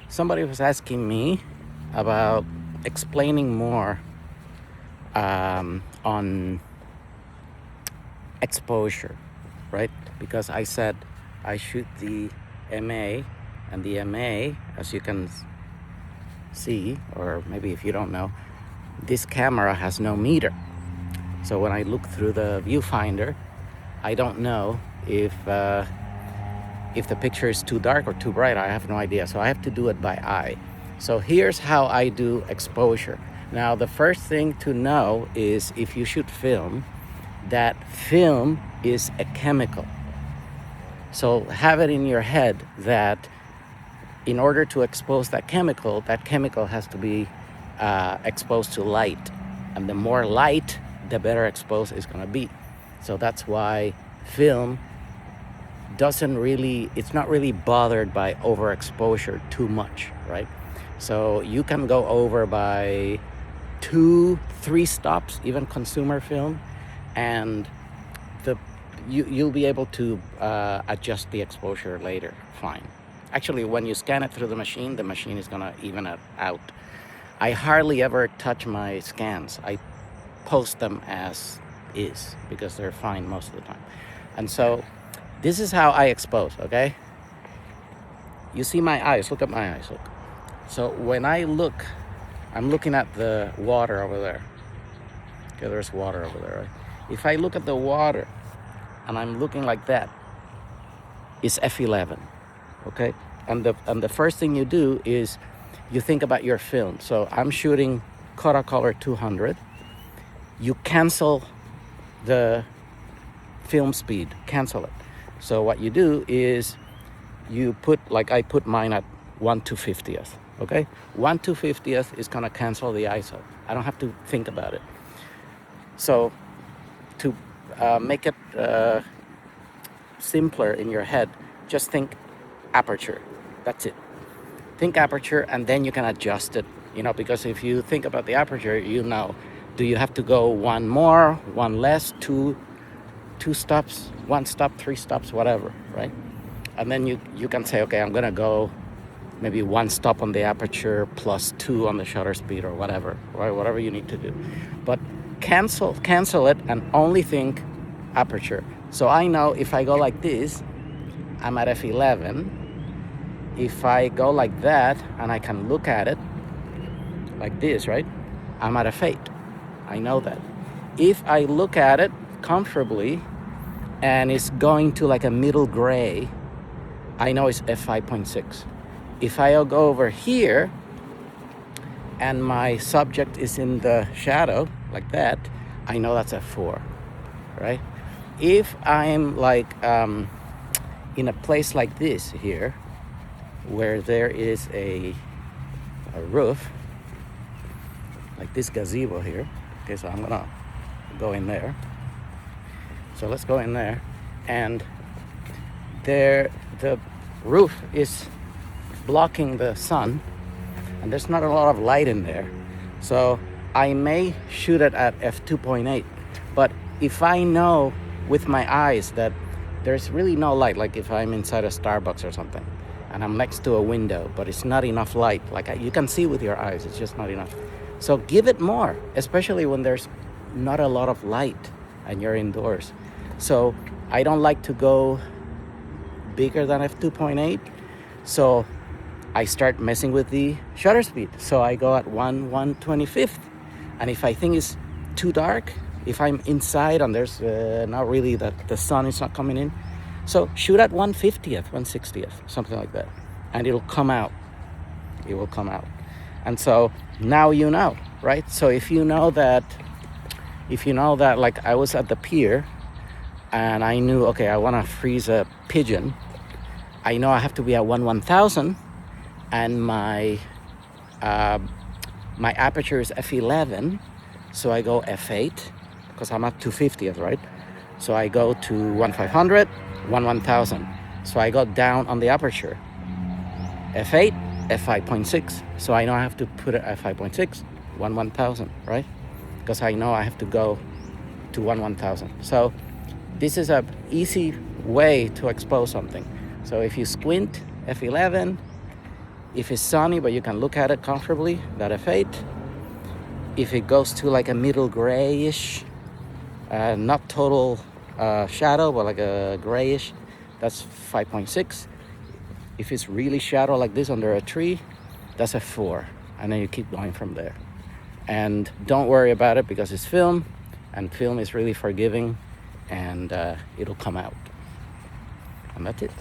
somebody was asking me about explaining more on exposure, right? Because I said I shoot the MA, and the MA, as you can see, or maybe if you don't know, this camera has no meter. So when I look through the viewfinder, I don't know if the picture is too dark or too bright. I have no idea. So I have to do it by eye. So here's how I do exposure. Now, the first thing to know is if you shoot film, that film is a chemical. So have it in your head that in order to expose that chemical has to be exposed to light. And the more light, the better exposed it's going to be. So that's why film it's not really bothered by overexposure too much, right? So you can go over by 2-3 stops, even consumer film, and you'll be able to adjust the exposure later, fine. Actually, when you scan it through the machine is gonna even it out. I hardly ever touch my scans. I post them as is because they're fine most of the time. And so this is how I expose, okay? You see my eyes, look at my eyes, look. So when I look, I'm looking at the water over there. Okay, there's water over there, right? If I look at the water and I'm looking like that, it's f11, okay? And the first thing you do is you think about your film. So I'm shooting Kodacolor 200. You cancel the film speed, cancel it. So what you do is you put, like I put mine at 1/250th, okay? 1/250th is gonna cancel the ISO. I don't have to think about it. So to make it simpler in your head, just think aperture, that's it. Think aperture, and then you can adjust it, because if you think about the aperture, do you have to go one more, one less, two stops, 1 stop, 3 stops, whatever, right? And then you can say, okay, I'm gonna go maybe 1 stop on the aperture plus 2 on the shutter speed or whatever, right? Whatever you need to do. But cancel it and only think aperture. So I know if I go like this, I'm at f11. If I go like that and I can look at it like this, right? I'm at f8. I know that. If I look at it comfortably and it's going to like a middle gray, I know it's f5.6. If I go over here and my subject is in the shadow like that, I know that's f4, right? If I'm like in a place like this here, where there is a roof, like this gazebo here, okay, so I'm gonna go in there. So let's go in there, and the roof is blocking the sun, and there's not a lot of light in there. So I may shoot it at f2.8, but if I know with my eyes that there's really no light, like if I'm inside a Starbucks or something, and I'm next to a window, but it's not enough light, like you can see with your eyes, it's just not enough. So give it more, especially when there's not a lot of light and you're indoors. So I don't like to go bigger than f2.8. So I start messing with the shutter speed. So I go at 1/125th. And if I think it's too dark, if I'm inside and there's not really the sun is not coming in, so shoot at 1/50th, 1/60th, something like that. And it'll come out. It will come out. And so now you know, right? So if you know that, like I was at the pier and I knew, okay, I want to freeze a pigeon, I know I have to be at 1/1000, and my aperture is f11, so I go f8 because I'm at 250th, right? So I go to 1/500, 1/1000. So I go down on the aperture, f8, f5.6. So I know I have to put it at 5.6, 1/1000, right? Because I know I have to go to 1/1000. So this is a easy way to expose something. So if you squint, f11, If it's sunny but you can look at it comfortably, that f8. If it goes to like a middle grayish, not total shadow, but like a grayish, that's 5.6. If it's really shadow like this under a tree, that's a 4. And then you keep going from there. And don't worry about it because it's film, and film is really forgiving, and it'll come out. And that's it.